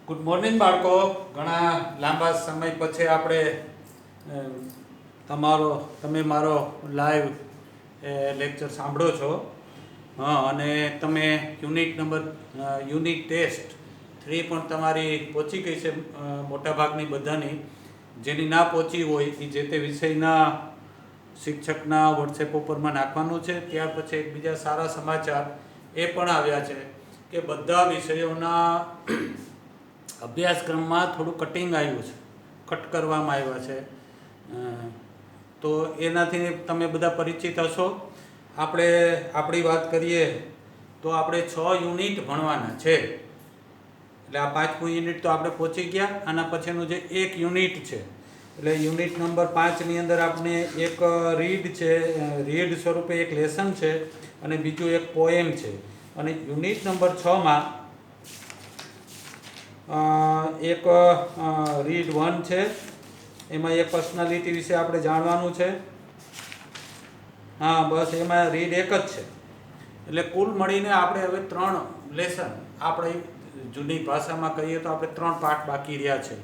Good morning બાળકો. ઘણા લાંબા સમય પછી આપણે તમે મારો લાઈવ લેક્ચર સાંભળો છો. અને તમે યુનિટ ટેસ્ટ 3 પણ તમારી પહોંચી ગઈ છે મોટાભાગની બધાની. જેની ના પહોંચી હોય એ જે તે વિષયના શિક્ષકના વોટ્સએપ ઉપરમાં નાખવાનું છે. ત્યાર પછી એક બીજા સારા સમાચાર એ પણ આવ્યા છે કે બધા વિષયોના અભ્યાસક્રમમાં થોડું કટિંગ આવ્યું છે, કટ કરવામાં આવ્યા છે. તો એનાથી તમે બધા પરિચિત હશો. આપણી વાત કરીએ તો આપણે 6 યુનિટ ભણવાના છે. એટલે આ 5મું યુનિટ તો આપણે પહોંચી ગયા. આના પછીનું જે એક યુનિટ છે એટલે યુનિટ નંબર 5ની અંદર આપણે એક રીડ છે, રીડ સ્વરૂપે એક લેસન છે અને બીજું એક પોએમ છે. અને યુનિટ નંબર 6માં એક રીડ 1 છે. એમાં એક પર્સનાલિટી વિશે આપણે જાણવાનું છે. બસ એમાં રીડ એક જ છે. એટલે કુલ મળીને આપણે હવે 3 લેસન, આપણે જૂની ભાષામાં કહીએ તો આપણે 3 પાઠ બાકી રહ્યા છે.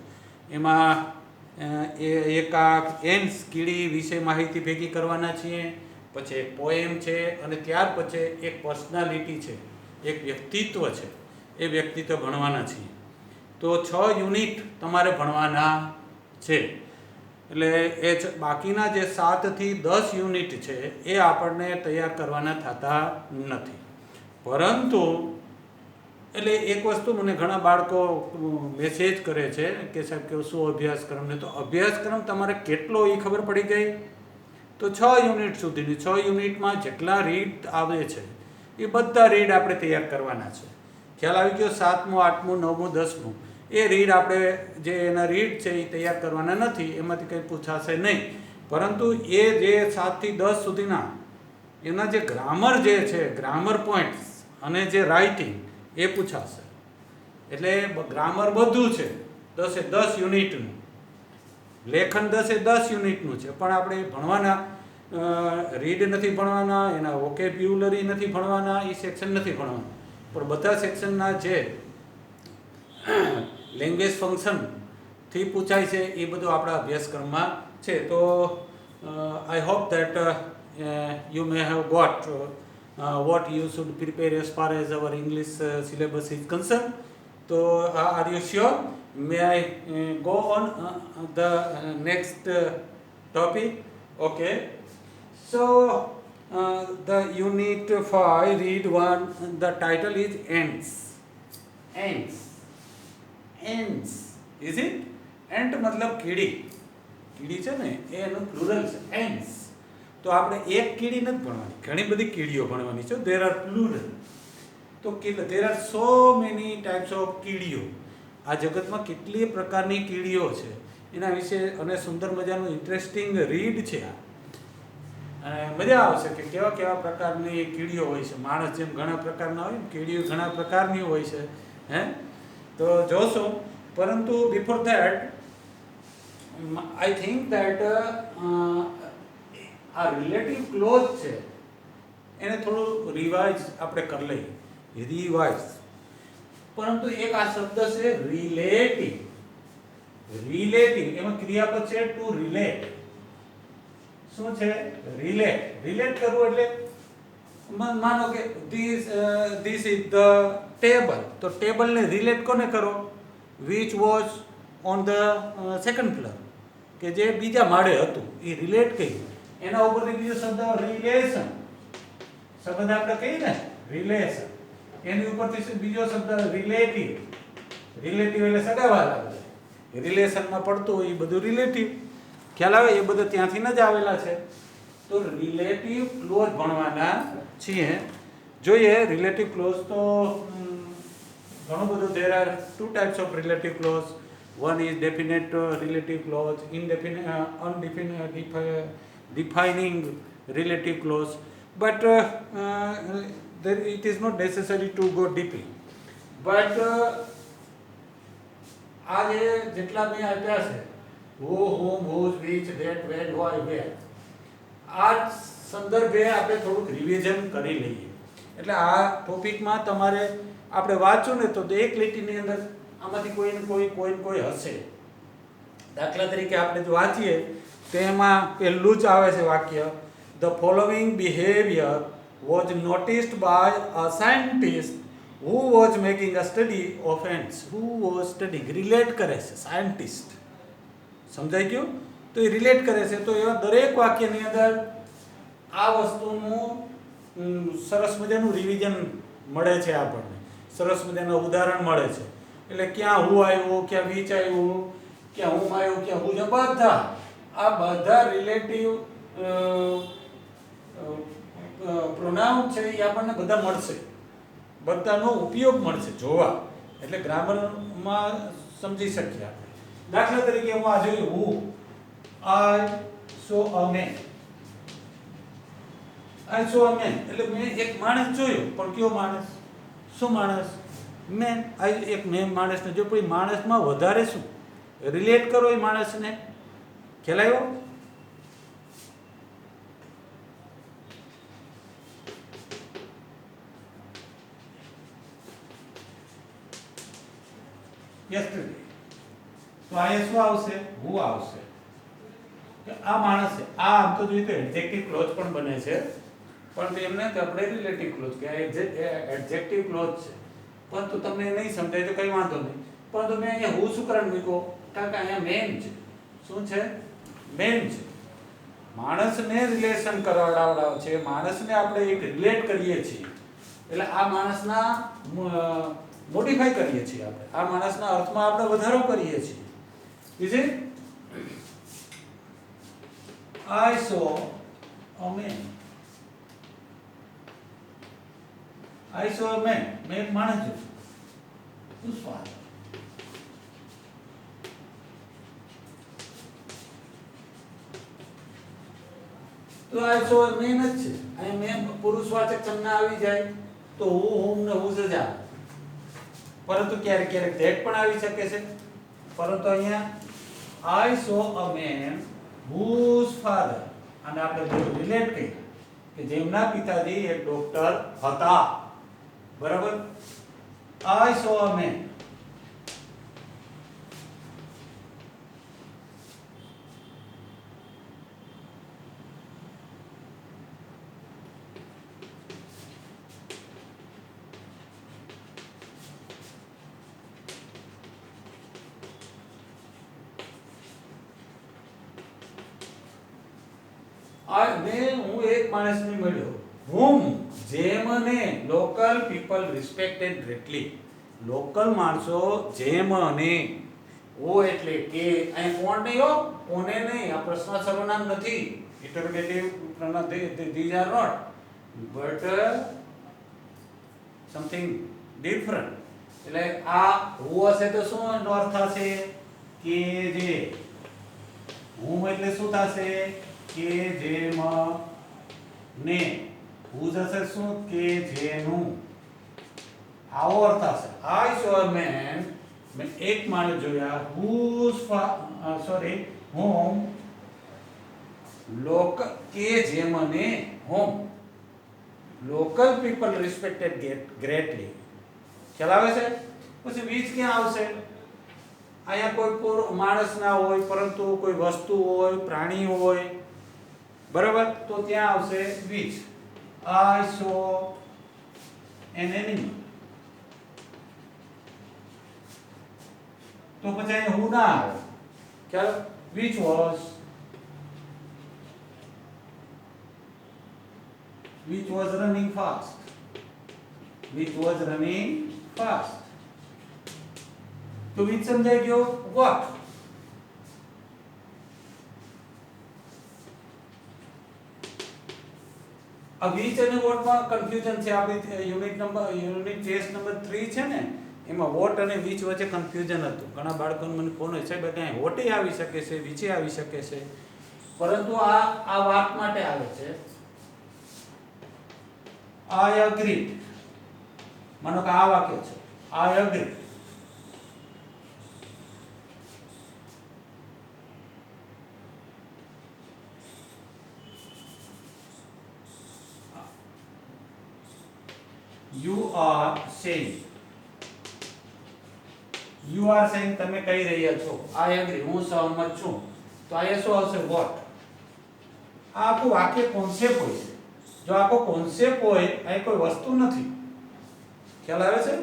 એમાં એક એન્સ કીડી વિશે માહિતી ભેગી કરવાના છીએ, પછી એક પોએમ છે અને ત્યાર પછી એક પર્સનાલિટી છે, એક વ્યક્તિત્વ છે. એ વ્યક્તિત્વ ભણવાના છીએ. તો 6 યુનિટ તમારે ભણવાના છે. એટલે એ બાકીના જે 7 થી 10 યુનિટ છે એ આપણને તૈયાર કરવાના થતા નથી. પરંતુ એટલે એક વસ્તુ મને ઘણા બાળકો મેસેજ કરે છે કે સાહેબ કે શું અભ્યાસક્રમ ને, તો અભ્યાસક્રમ તમારે કેટલો એ ખબર પડી ગઈ. તો 6 યુનિટ સુધીની 6 યુનિટમાં જેટલા રીડ આવે છે એ બધા રીડ આપણે તૈયાર કરવાના છે. ખ્યાલ આવી ગયો? 7મું, 8મું, 9મું, 10મું એ રીડ આપણે જે એના રીડ છે એ તૈયાર કરવાના નથી. એમાંથી કંઈ પૂછાશે નહીં. પરંતુ એ જે 7 થી 10 સુધીના એના જે ગ્રામર જે છે, ગ્રામર પોઈન્ટ્સ અને જે રાઇટિંગ એ પૂછાશે. એટલે ગ્રામર બધું છે 10 યુનિટનું, લેખન 10 યુનિટનું છે. પણ આપણે ભણવાના રીડ નથી ભણવાના, એના વોકેબ્યુલરી નથી ભણવાના, એ સેક્શન નથી ભણવાના. પણ બધા સેક્શનના જે લેંગ્વેજ ફંક્શનથી પૂછાય છે એ બધું આપણા અભ્યાસક્રમમાં છે. તો I hope that you may have got what you should prepare as far as our English syllabus is concerned. So are you sure? May I go on the next topic? Okay. So the unit 5, read 1, the title is ants. Ants. Ants. Is it? Ant मतलब કીડી. કીડી છે ને એનું plural છે ants. તો આપણે એક કીડી નથી ભણવાની, ઘણી બધી કીડીઓ ભણવાની છે. There are plural. તો there are so many types of કીડીઓ. આ જગતમાં કેટલી પ્રકારની કીડીઓ છે એના વિશે અને સુંદર મજાનું ઇન્ટરેસ્ટિંગ રીડ છે આ. અને મજા આવશે કે કેવા કેવા પ્રકારની કીડીઓ હોય છે. માણસ જેમ ઘણા પ્રકારના હોય, કીડીઓ ઘણા પ્રકારની હોય છે. તો જોશો. પરંતુ before that I think that આ રિલેટિવ ક્લોઝ છે એને થોડું રિવાઇઝ આપણે કરી લઈએ. રિવાઇઝ. પરંતુ એક આ શબ્દ છે રિલેટિવ. રિલેટિવ એમાં ક્રિયાપદ છે ટુ રિલેટ. શું છે? રિલેટ. રિલેટ કરવું એટલે માનો કે ધીસ ઇઝ ધ ટેબલ. તો ટેબલને રિલેટ કોને કરો? Which was on the second floor, કે જે બીજા માળે હતું એ રિલેટ કર્યું. એના ઉપરથી બીજો શબ્દ રિલેશન. શબ્દ આપણે કહીએ ને રિલેશન, એની ઉપરથી બીજો શબ્દ રિલેટિવ. રિલેટિવ એટલે સગાવાલા. રિલેશનમાં પડતું હોય એ બધું રિલેટિવ. ખ્યાલ આવે? એ બધું ત્યાંથી જ આવેલા છે. તો રિલેટિવ ક્લોઝ ભણવાના છીએ. જોઈએ રિલેટિવ ક્લોઝ તો ઘણું બધું. There are 2 types of relative clause. One is definite relative clause, defining relative clause. But it is not necessary to go deeply. But આ જે જેટલા મેં આપ્યા છે, who, whom, whose, which, that, when, why, where, આ સંદર્ભે આપણે થોડુંક રિવિઝન કરી લઈએ. એટલે આ ટોપિકમાં તમારે આપણે વાંચો ને તો એક લીટીની અંદર આમાંથી કોઈ હશે. દાખલા તરીકે આપણે જો વાંચીએ તો એમાં પહેલું જ આવે છે વાક્ય, the following behaviour was noticed by a scientist who was making a study of ants. who was studying, relate કરે છે સાયન્ટિસ્ટ. સમજાઈ ગયું? તો એ રિલેટ કરે છે. તો એવા દરેક વાક્યની અંદર આ વસ્તુનું સરસ મજાનું રિવિઝન મળે છે આપણને, સરસ મજાનું ઉદાહરણ મળે છે. એટલે ક્યાં હું આવ્યું, ક્યાં વીચ આવ્યું, ક્યાં હું આવ્યું, ક્યાં હું, બધા આ બધા રિલેટિવ પ્રોનાઉન છે એ આપણને બધા મળશે, બધાનો ઉપયોગ મળશે જોવા. એટલે ગ્રામરમાં સમજી શકીએ આપણે. દાખલા તરીકે હું આ જોયું, હું આઈ સો અ મેન. આઈ સો અ મેન એટલે મેં એક માણસ જોયો. પણ કયો માણસ? શું માણસ? મેન. આ એક મેન માણસને જો, પણ માણસમાં વધારે શું રિલેટ કરો એ માણસને. ખ્યાલ આવ્યો? yesterday. તો આ શું આવશે? હું આવશે. કે આ માણસ છે. આ આમ તો જોઈએ તો એડજેક્ટિવ ક્લોઝ પણ બને છે, પણ એમને આપણે રિલેટિવ ક્લોઝ કે એડજેક્ટિવ ક્લોઝ છે. પરંતુ તમને નહીં સમજાય તો કઈ વાંધો નહીં. પરંતુ મેં અહીંયા હું શું કારણ મૂક્યો? કારણ કે અહીંયા મેન છે. શું છે? મેન છે. માણસને રિલેશન કરાવડાવ છે. માણસને આપણે એક રિલેટ કરીએ છીએ. એટલે આ માણસના મોડિફાઈ કરીએ છીએ આપણે. આ માણસના અર્થમાં આપણે વધારો કરીએ છીએ. બીજે I saw a man. I saw a man. મેં એક માણસ જોયો. Whose father? તો I saw a man જ છે. અહીં મેં પુરુષવાચક સંજ્ઞા આવી જાય તો હું ને હું જ આવે. પરંતુ ક્યારેક ક્યારેક that પણ આવી શકે છે. પરંતુ અહીંયા I saw a man whose father, અને આપણે રિલેટ કર્યા કે જેમના પિતાજી એક ડોક્ટર હતા. બરાબર? I saw a man. હું એક માણસને મળ્યો. whom, જેમને local people respected greatly. Local માણસો જેમને. ઓ એટલે કે અહીં કોણ નહીં હો, કોને નહીં. આ પ્રશ્ન સર્વનામ નથી. Interrogative pronoun, these are not, but something different. એટલે આ હું હશે તો શું એનો અર્થ થશે? કે જે. હું એટલે શું થશે? કે જેમ ને. હું જશે શું? કે જેનું. આવો અર્થ થશે. I saw a man, મેં એક માણસ જોયા. whose whom કે જેમને whom local people respected greatly. ખ્યાલ આવે છે? પછી which ક્યાં આવશે? અહીંયા કોઈ માણસ ના હોય, પરંતુ કોઈ વસ્તુ હોય, પ્રાણી હોય. બરાબર? તો ત્યાં આવશે which. I saw an animal. તો પછી અહીંયા હું ના આવે. ખ્યાલ? which was running fast. which was running fast. તો which સમજાઈ ગયો? what. આ which અને what માં કન્ફ્યુઝન છે. આપણી યુનિટ ટેસ્ટ નંબર 3 છે ને, એમાં what અને which વચ્ચે કન્ફ્યુઝન હતું. ઘણા બાળકોને મને ફોન હોય છે કે અહીં what આવી શકે છે, which આવી શકે છે. પરંતુ આ વાત માટે આવે છે. I agree. માનો કે આ વાક્ય છે. I agree. You are saying. You are saying તમે કહી રહ્યા છો, આઈ એગ્રી હું સહમત છું, તો આ શું આવશે વોટ. આ આખું વાક્ય કોન્સેપ્ટ હોય છે. જો આખો કોન્સેપ્ટ હોય આ કોઈ વસ્તુ નથી. ખ્યાલ આવે છે?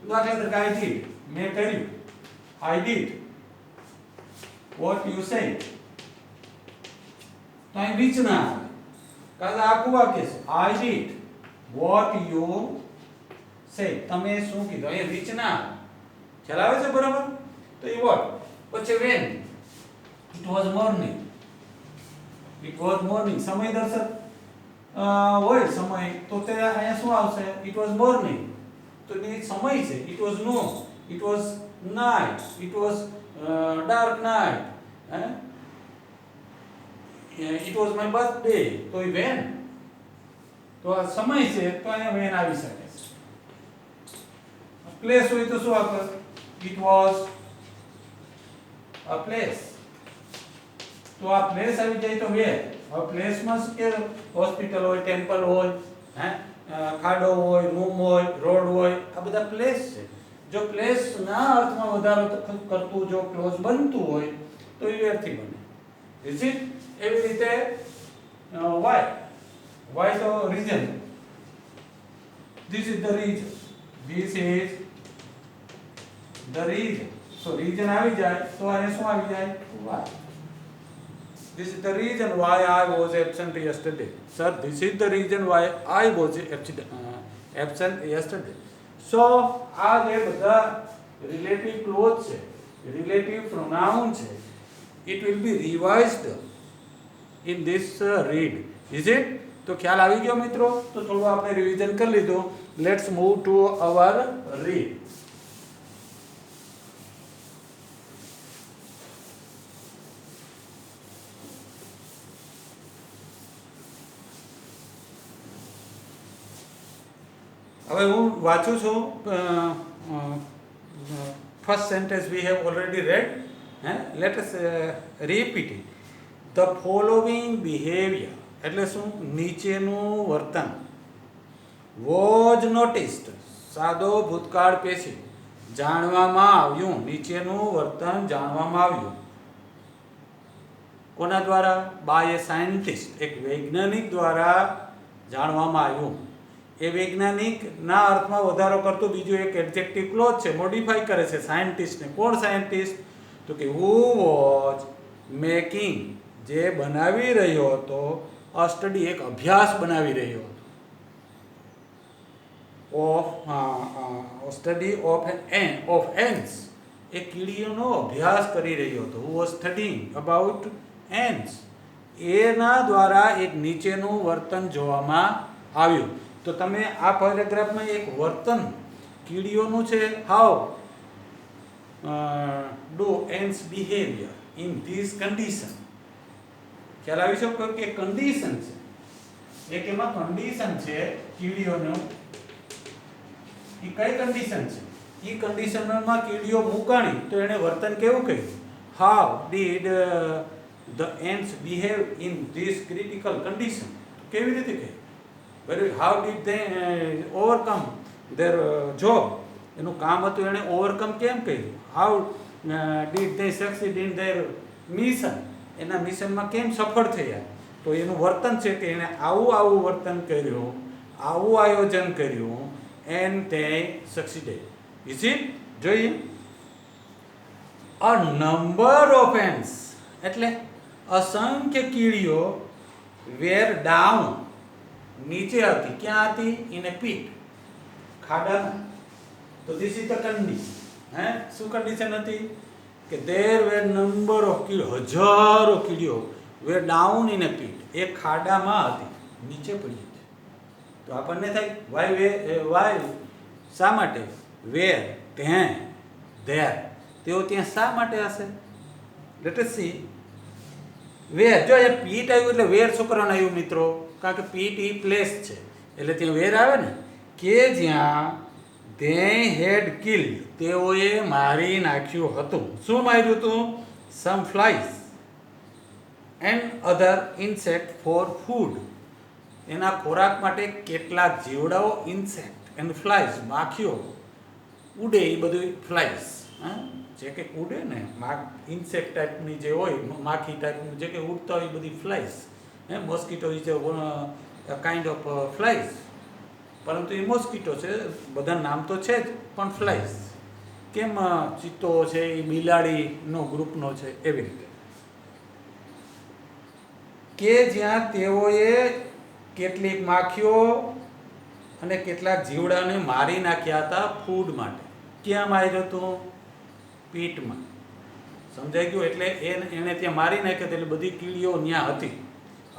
દાખલા તરીકે આઈ ડીડ, મેં કર્યું, I did what you say, તો અહીં which ના આવે, કારણ કે આખું વાક્ય છે I did what you say, તમે શું કીધું, અહીંયા which ના આવે. ખ્યાલ આવે છે બરાબર? તો એ વોટ. પછી when, it was morning, it was morning, સમય દર્શક હોય સમય, તો તે અહીંયા શું આવશે, it was morning, તો એ સમય છે. it was noon, it was night, it was dark night, it was my birthday, તો એ when, તો આ સમય છે તો અહીંયા when આવી શકે છે. પ્લેસ હોય તો શું આપે, it was a place, તો આ પ્લેસ આવી જાય તો where. હવે પ્લેસમાં શું કે હોસ્પિટલ હોય, ટેમ્પલ હોય, ખાડો હોય, રૂમ હોય, રોડ હોય, આ બધા પ્લેસ છે. જો પ્લેસ ના અર્થમાં વધારો કરતું જો ક્લોઝ બનતું હોય તો એ વેરથી બને. Is it? એવી રીતે વાય તો reason, this is the reason, this is the reason. So reason આવી જાય તો અહીંયા શું આવી જાય, Y. This is the reason why I was absent yesterday. Sir, this is the reason why I was absent yesterday. So, આ જે બધા relative clause છે, relative pronoun છે, it will be revised in this read. Is it? તો ખ્યાલ આવી ગયો મિત્રો? તો થોડું આપણે રિવિઝન કરી લીધું. Let's move to our read. હવે હું વાંચું છું. First sentence we have already red. Let us repeat it. The following behaviour એટલે શું, નીચેનું વર્તન. વોઝ નોટિસ્ડ, સાદો ભૂતકાળ પેશી, જાણવામાં આવ્યું, નીચેનું વર્તન જાણવામાં આવ્યું. કોના દ્વારા? બાય એ સાયન્ટિસ્ટ, એક વૈજ્ઞાનિક દ્વારા જાણવામાં આવ્યું. એ વૈજ્ઞાનિક ના અર્થમાં વધારો કરતું બીજું એક એડજેક્ટિવ ક્લોઝ છે, મોડિફાઈ કરે છે સાયન્ટિસ્ટને. કોણ સાયન્ટિસ્ટ? તો કે હુ વોઝ મેકિંગ, જે બનાવી રહ્યો હતો, અ સ્ટડી, એક અભ્યાસ બનાવી રહ્યો હતો, ઓફ સ્ટડી ઓફ એન્ડ્સ, એ કીડીઓનો અભ્યાસ કરી રહ્યો હતો. Who was studying about ants. એના દ્વારા એક નીચેનું વર્તન જોવામાં આવ્યું. તો તમે આ પેરેગ્રાફમાં એક વર્તન કીડીઓનું છે, how do ants behaviour in this condition. ખ્યાલ આવી શકો કે કન્ડિશન છે, એક એમાં કન્ડિશન છે કીડીઓનું. એ કઈ કન્ડિશન છે? એ કન્ડિશનમાં કીડીઓ મુકાણી તો એને વર્તન કેવું કહ્યું? How did the ends behave in this critical condition. કેવી રીતે કહ્યું? how did they overcome their job? એનું કામ હતું એણે ઓવરકમ કેમ કર્યું? how did they succeed in their mission? એના મિશનમાં કેમ સફળ થયા? તો એનું વર્તન છે કે એણે આવું વર્તન કર્યું, આવું આયોજન કર્યું, and they succeeded. Is it? જોઈએ. a number of ants એટલે અસંખ્ય કીડીઓ were down, નીચે હતી. ક્યાં હતી? ઇન એ પીટ, ખાડામાં. તો ધીસ ઇઝ ધ કન્ડિશન. શું કન્ડિશન હતી? કે દેર વેર નંબર ઓફ કીડીઓ, હજારો કીડીઓ વેર ડાઉન ઇન એ પીટ, એ ખાડામાં હતી, નીચે પડી હતી. તો આપણને થાય વાય શા માટે? વેર, ત્યાં, ધેર, તેઓ ત્યાં શા માટે હશે? Let S C. વેર, જો એ પીટ આવ્યું એટલે વેર શું કરવાનું આવ્યું મિત્રો? કારણ કે પીટ ઈ પ્લેસ છે એટલે ત્યાં વેર આવે ને, કે જ્યાં they had killed, તેઓએ મારી નાખ્યું હતું. શું માર્યું હતું? some flies and other insect for food, એના ખોરાક માટે કેટલાક જીવડાઓ, ઇન્સેક્ટ એન્ડ ફ્લાઇઝ, માખીઓ ઉડે એ બધું ફ્લાઇઝ. હા, જે કે ઉડે ને ઇન્સેક્ટ ટાઈપની જે હોય માખી ટાઈપનું જે કે ઉડતા હોય બધી flies, mosquito is kind of flies, પરંતુ એ મોસ્કીટો છે, બધા નામ તો છે જ પણ ફ્લાઇઝ. કેમ ચિત્તો છે એ બિલાડીનો ગ્રુપનો છે એવી રીતે, કે જ્યાં તેઓએ કેટલીક માખીઓ અને કેટલાક જીવડાને મારી નાખ્યા હતા ફૂડ માટે. ક્યાં માર્યું હતું? પીઠમાં. સમજાઈ ગયું? એટલે એને ત્યાં મારી નાખ્યો એટલે બધી કીડીઓ ત્યાં હતી.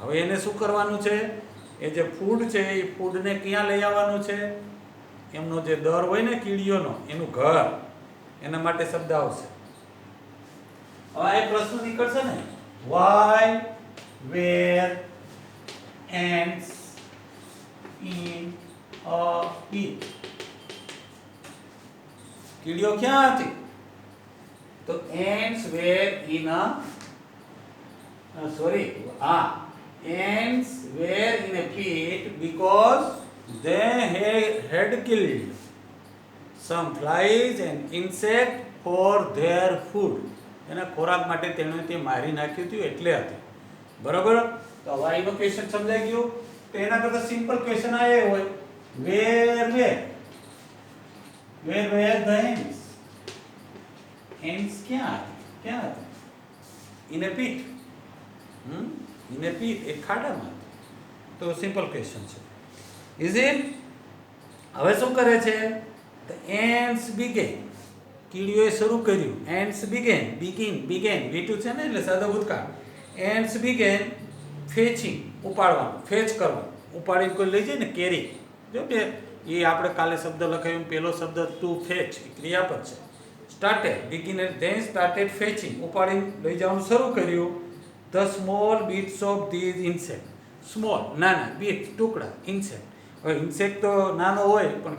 હવે એને શું કરવાનું છે? એ જે ફૂડ છે એ ફૂડને ક્યાં લઈ આવવાનું છે? એમનો જે દર હોય ને કીડીઓનો, એનું ઘર, એના માટે શબ્દ આવશે. હવે આ પ્રશ્ન નીકળશે ને, why were ants in a pit. કીડીઓ ક્યાં હતી? તો ants were in a ants were in a pit because they had killed some flies and insect for their food. એના ખોરાક માટે તેણે તે મારી નાખ્યું હતું એટલે હતી. બરાબર? તો હવે એનો ક્વેશ્ચન સમજાઈ ગયો. તો એના કરતા સિમ્પલ ક્વેશ્ચન આ એ હોય, where the ants? ants ક્યાં હતા? in a pit. in a pit, એક ખાડામાં. તો સિમ્પલ ક્વેશ્ચન છે. Is it? હવે શું કરે છે? the ants began. કીડીઓએ શરૂ કર્યું. ants began V2 છે ને એટલે સાદો ભૂતકાળ. ants began fetching, ઉપાડવાનું, ફેચ કરવાનું. ઉપાડી કોઈ લઈ જાય ને કેરી, જો કે એ આપણે કાલે શબ્દ લખાયું, પહેલો શબ્દ ટુ ફેચ ક્રિયાપદ છે. started fetching, ઉપાડીને લઈ જવાનું શરૂ કર્યું. the small bits of these insect, small નાના bits ટુકડા, insect. હવે ઇન્સેક્ટ તો નાનો હોય પણ